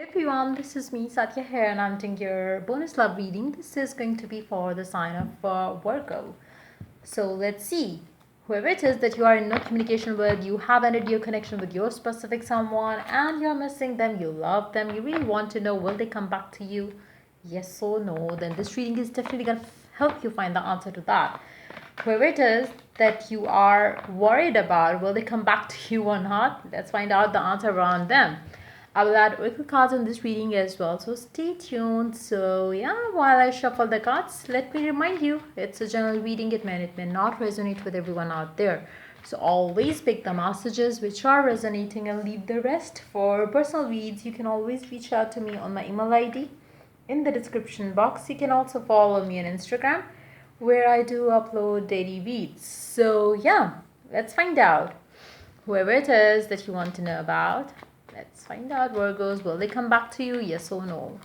Everyone, this is me Satya here and I'm doing your bonus love reading. This is going to be for the sign of Virgo. So let's see. Whoever it is that you are in no communication with, you have ended your connection with your specific someone and you're missing them, you love them, you really want to know will they come back to you? Yes or no? Then this reading is definitely going to help you find the answer to that. Whoever it is that you are worried about, will they come back to you or not? Let's find out the answer around them. I will add oracle cards in this reading as well, so stay tuned. So yeah, while I shuffle the cards, let me remind you, it's a general reading. It may not resonate with everyone out there. So always pick the messages which are resonating and leave the rest. For personal reads, you can always reach out to me on my email ID in the description box. You can also follow me on Instagram where I do upload daily reads. So yeah, let's find out. Whoever it is that you want to know about, let's find out. Virgos, will they come back to you? Yes or no?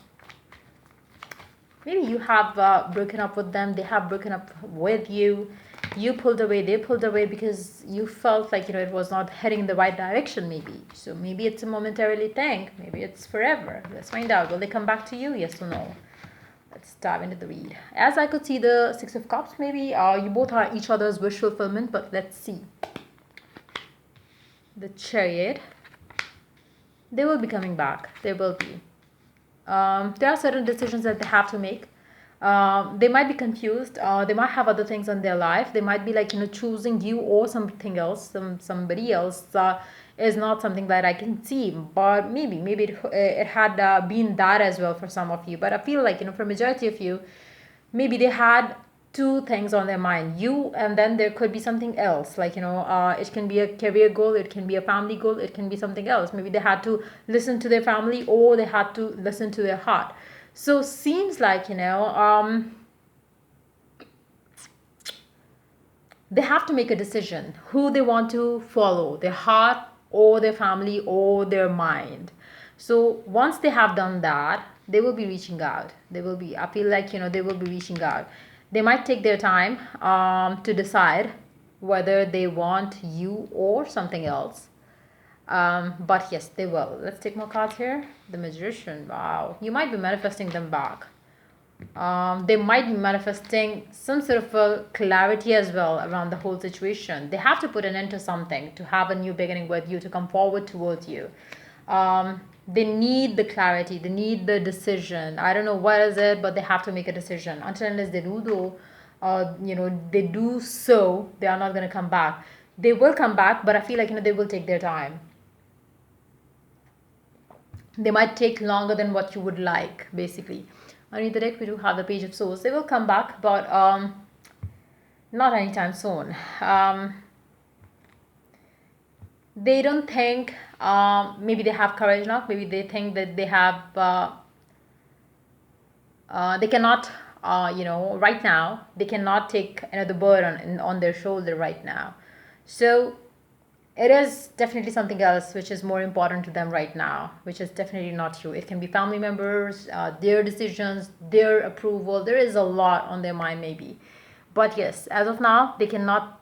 Maybe you have broken up with them, they have broken up with you. You pulled away, they pulled away because you felt like it was not heading in the right direction, maybe. So maybe it's a momentarily thing, maybe it's forever. Let's find out. Will they come back to you? Yes or no? Let's dive into the read. As I could see the Six of Cups, maybe you both are each other's wish fulfillment, but let's see. The Chariot. They will be coming back. They will be. There are certain decisions that they have to make. They might be confused. They might have other things in their life. They might be like choosing you or something else. Somebody else is not something that I can see. But maybe it had been that as well for some of you. But I feel like for majority of you, maybe they had two things on their mind, you, and then there could be something else, like it can be a career goal, it can be a family goal, it can be something else. Maybe they had to listen to their family or they had to listen to their heart. So seems like they have to make a decision who they want to follow, their heart or their family or their mind. So once they have done that, they will be reaching out. I feel like they will be reaching out. They might take their time to decide whether they want you or something else. But yes, they will. Let's take more cards here. The Magician. Wow, you might be manifesting them back. They might be manifesting some sort of a clarity as well around the whole situation. They have to put an end to something to have a new beginning with you, to come forward towards you. They need the clarity, they need the decision. I don't know what is it, but they have to make a decision. Until unless they do, though, they do so, they are not going to come back. They will come back, but I feel like they will take their time. They might take longer than what you would like, basically. Underneath the deck, we do have the Page of Swords. They will come back, but not anytime soon. They don't think, maybe they have courage enough. Maybe they think that they have, they cannot, right now, they cannot take another burden on their shoulder right now. So it is definitely something else which is more important to them right now, which is definitely not you. It can be family members, their decisions, their approval. There is a lot on their mind, maybe. But yes, as of now, they cannot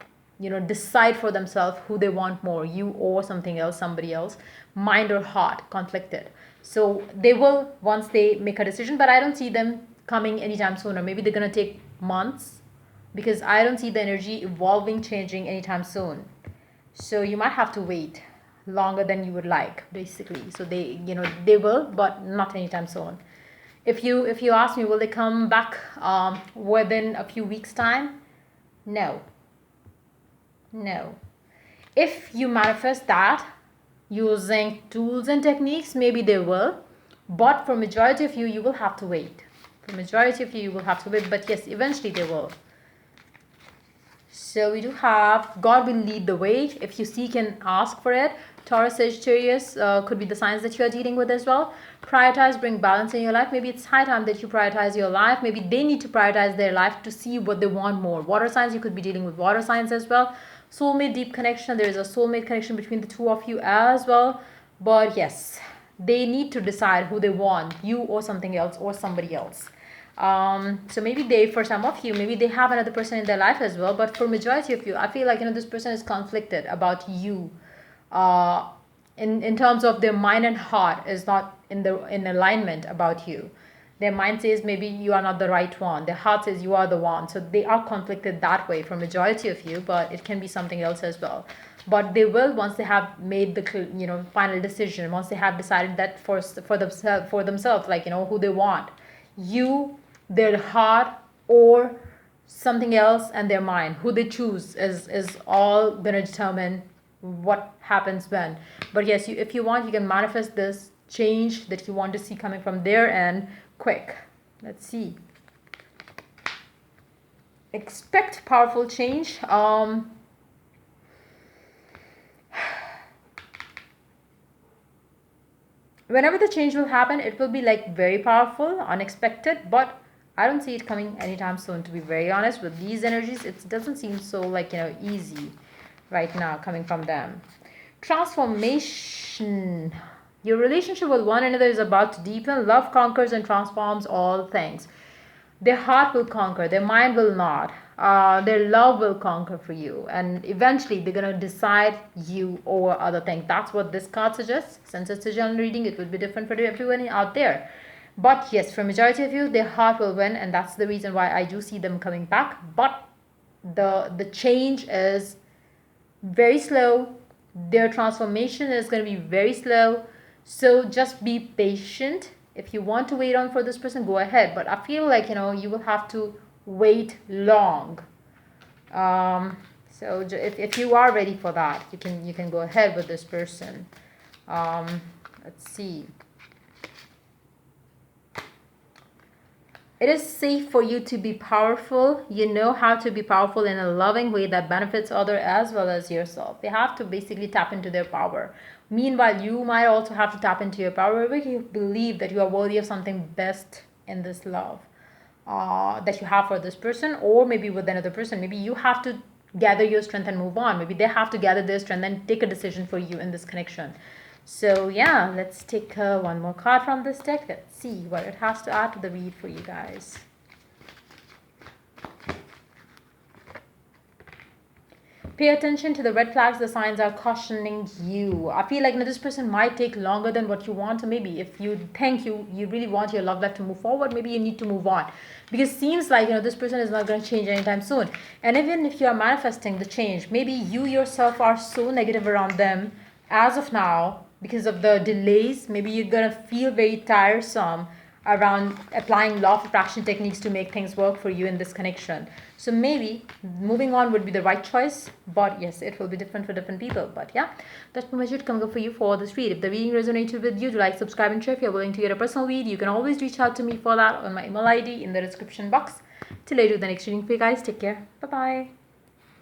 decide for themselves who they want more, you or something else, somebody else. Mind or heart conflicted. So they will, once they make a decision, but I don't see them coming anytime sooner. Maybe they're going to take months, because I don't see the energy evolving, changing anytime soon. So you might have to wait longer than you would like, basically. So they will, but not anytime soon. If you ask me, will they come back within a few weeks time? No. If you manifest that using tools and techniques, maybe they will. But for majority of you, you will have to wait. But yes, eventually they will. So we do have God will lead the way. If you seek and ask for it. Taurus, Sagittarius could be the signs that you are dealing with as well. Prioritize, bring balance in your life. Maybe it's high time that you prioritize your life. Maybe they need to prioritize their life to see what they want more. Water signs, you could be dealing with water signs as well. Soulmate, deep connection. There is a soulmate connection between the two of you as well. But yes, they need to decide who they want, you or something else or somebody else. So maybe for some of you, maybe they have another person in their life as well, but for majority of you, I feel like this person is conflicted about you, in terms of their mind and heart is not in alignment about you. Their mind says maybe you are not the right one, their heart says you are the one, so they are conflicted that way for majority of you, but it can be something else as well. But they will, once they have made the final decision, once they have decided that for themselves, like who they want, you, their heart, or something else, and their mind, who they choose is all gonna determine what happens when. But yes, if you want, you can manifest this change that you want to see coming from their end quick. Let's see. Expect powerful change. Whenever the change will happen, it will be like very powerful, unexpected, but I don't see it coming anytime soon, to be very honest. With these energies, it doesn't seem so like easy right now coming from them. Transformation. Your relationship with one another is about to deepen. Love conquers and transforms all things. Their heart will conquer, their mind will not. Their love will conquer for you, and eventually they're gonna decide you over other things. That's what this card suggests. Since it's a general reading, it will be different for everyone out there. But yes, for majority of you, their heart will win, and that's the reason why I do see them coming back. But the change is very slow. Their transformation is going to be very slow. So just be patient. If you want to wait on for this person, go ahead. But I feel like you will have to wait long. So if you are ready for that, you can go ahead with this person. Let's see. It is safe for you to be powerful. You know how to be powerful in a loving way that benefits others as well as yourself. They have to basically tap into their power. Meanwhile, you might also have to tap into your power wherever you believe that you are worthy of something best in this love that you have for this person, or maybe with another person. Maybe you have to gather your strength and move on. Maybe they have to gather their strength and take a decision for you in this connection. So yeah, let's take one more card from this deck. Let's see what it has to add to the read for you guys. Pay attention to the red flags. The signs are cautioning you. I feel like this person might take longer than what you want. So maybe if you think you really want your love life to move forward, maybe you need to move on. Because it seems like this person is not going to change anytime soon. And even if you are manifesting the change, maybe you yourself are so negative around them as of now because of the delays. Maybe you're going to feel very tiresome around applying law of attraction techniques to make things work for you in this connection. So maybe moving on would be the right choice, but yes, it will be different for different people. But yeah, that's pretty much it coming up for you for this read. If the reading resonated with you, do like, subscribe, and share. If you're willing to get a personal read, you can always reach out to me for that on my email ID in the description box. Till I do the next reading for you guys, take care. Bye bye.